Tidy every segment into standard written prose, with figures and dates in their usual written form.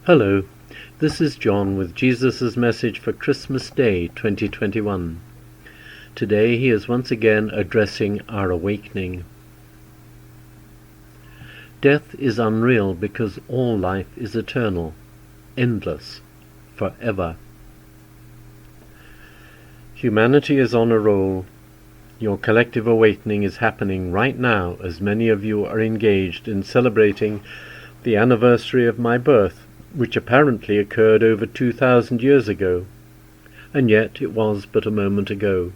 Hello, this is John with Jesus' message for Christmas Day 2021. Today he is once again addressing our awakening. Death is unreal because all life is eternal, endless, forever. Humanity is on a roll. Your collective awakening is happening right now as many of you are engaged in celebrating the anniversary of my birth, which apparently occurred over 2,000 years ago, and yet it was but a moment ago.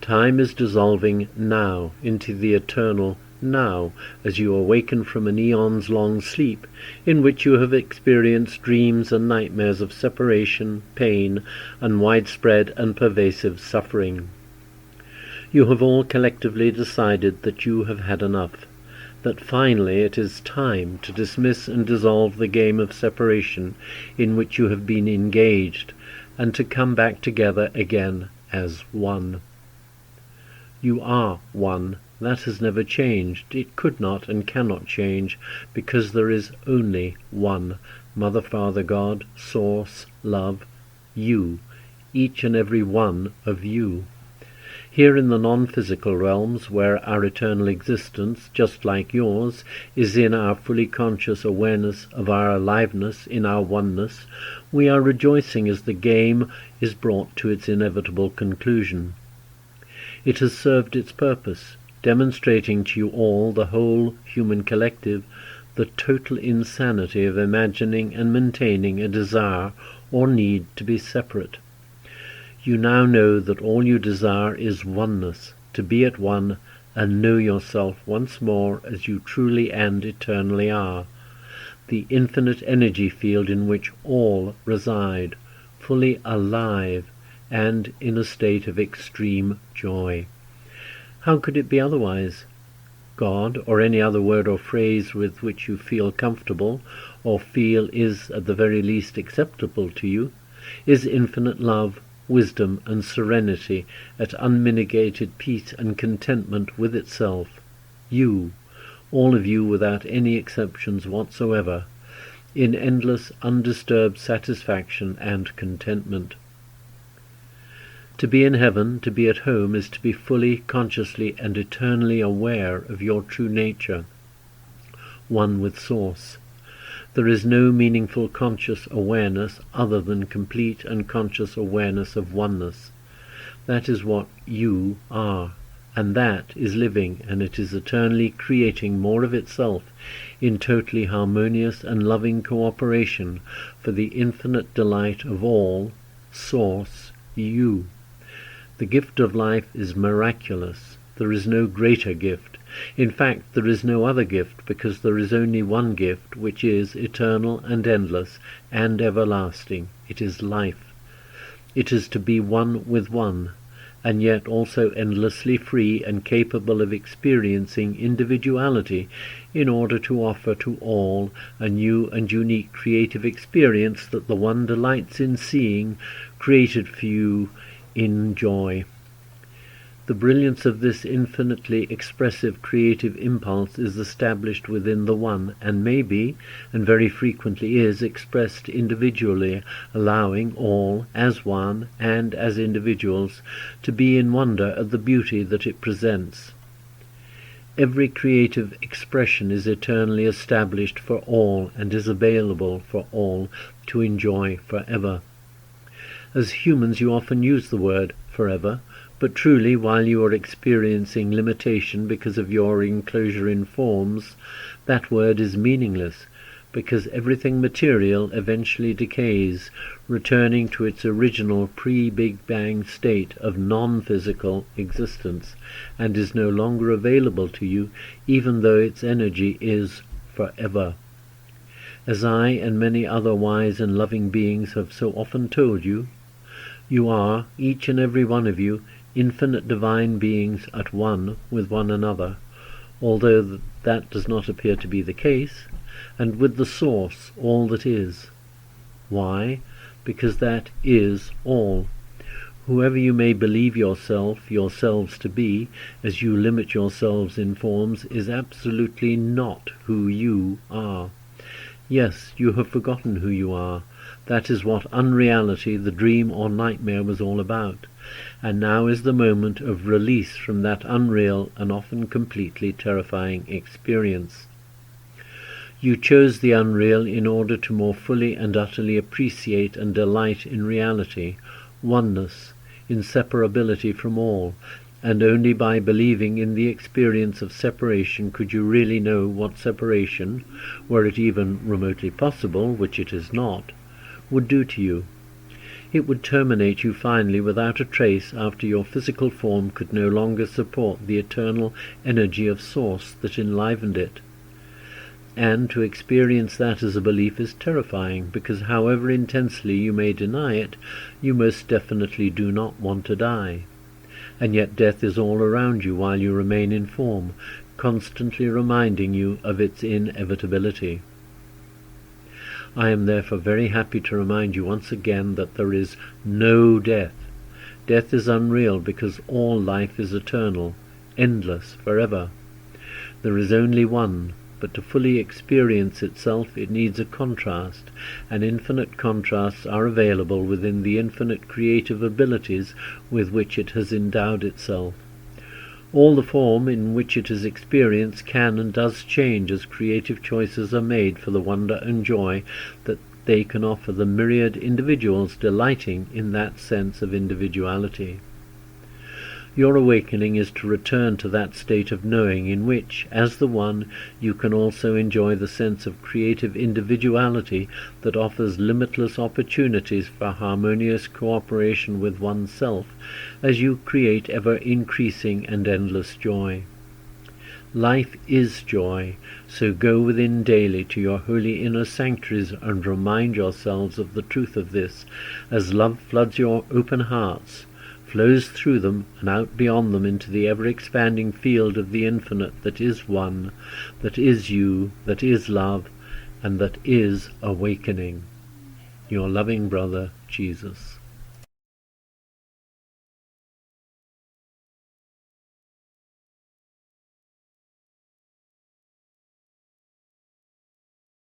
Time is dissolving now into the eternal now, as you awaken from an eons-long sleep, in which you have experienced dreams and nightmares of separation, pain, and widespread and pervasive suffering. You have all collectively decided that you have had enough, that finally it is time to dismiss and dissolve the game of separation in which you have been engaged, and to come back together again as one. You are one. That has never changed. It could not and cannot change, because there is only one Mother, Father, God, Source, Love, you, each and every one of you. Here in the non-physical realms, where our eternal existence, just like yours, is in our fully conscious awareness of our aliveness in our oneness, we are rejoicing as the game is brought to its inevitable conclusion. It has served its purpose, demonstrating to you all, the whole human collective, the total insanity of imagining and maintaining a desire or need to be separate. You now know that all you desire is oneness, to be at one and know yourself once more as you truly and eternally are, the infinite energy field in which all reside, fully alive and in a state of extreme joy. How could it be otherwise? God, or any other word or phrase with which you feel comfortable, or feel is at the very least acceptable to you, is infinite love, wisdom and serenity at unmitigated peace and contentment with itself. You, all of you without any exceptions whatsoever, in endless undisturbed satisfaction and contentment. To be in heaven, to be at home, is to be fully, consciously and eternally aware of your true nature, one with Source. There is no meaningful conscious awareness other than complete and conscious awareness of oneness. That is what you are, and that is living, and it is eternally creating more of itself in totally harmonious and loving cooperation for the infinite delight of all, Source, you. The gift of life is miraculous. There is no greater gift. In fact, there is no other gift, because there is only one gift, which is eternal and endless and everlasting. It is life. It is to be one with one, and yet also endlessly free and capable of experiencing individuality in order to offer to all a new and unique creative experience that the one delights in seeing, created for you in joy. The brilliance of this infinitely expressive creative impulse is established within the one, and may be, and very frequently is, expressed individually, allowing all, as one and as individuals, to be in wonder at the beauty that it presents. Every creative expression is eternally established for all and is available for all to enjoy forever. As humans you often use the word forever, but truly, while you are experiencing limitation because of your enclosure in forms, that word is meaningless, because everything material eventually decays, returning to its original pre-Big Bang state of non-physical existence, and is no longer available to you, even though its energy is forever. As I and many other wise and loving beings have so often told you, you are, each and every one of you, infinite divine beings at one with one another, although that does not appear to be the case, and with the Source, all that is. Why? Because that is all. Whoever you may believe yourselves to be, as you limit yourselves in forms, is absolutely not who you are. Yes, you have forgotten who you are. That is what unreality, the dream or nightmare, was all about. And now is the moment of release from that unreal and often completely terrifying experience. You chose the unreal in order to more fully and utterly appreciate and delight in reality, oneness, inseparability from all, and only by believing in the experience of separation could you really know what separation, were it even remotely possible, which it is not, would do to you. It would terminate you finally without a trace after your physical form could no longer support the eternal energy of source that enlivened it. And to experience that as a belief is terrifying, because however intensely you may deny it, you most definitely do not want to die. And yet death is all around you while you remain in form, constantly reminding you of its inevitability. I am therefore very happy to remind you once again that there is no death. Death is unreal because all life is eternal, endless, forever. There is only one, but to fully experience itself it needs a contrast, and infinite contrasts are available within the infinite creative abilities with which it has endowed itself. All the form in which it is experienced can and does change as creative choices are made for the wonder and joy that they can offer the myriad individuals delighting in that sense of individuality. Your awakening is to return to that state of knowing in which, as the One, you can also enjoy the sense of creative individuality that offers limitless opportunities for harmonious cooperation with oneself, as you create ever-increasing and endless joy. Life is joy, so go within daily to your holy inner sanctuaries and remind yourselves of the truth of this, as love floods your open hearts, flows through them and out beyond them into the ever-expanding field of the infinite that is one, that is you, that is love, and that is awakening. Your loving brother, Jesus.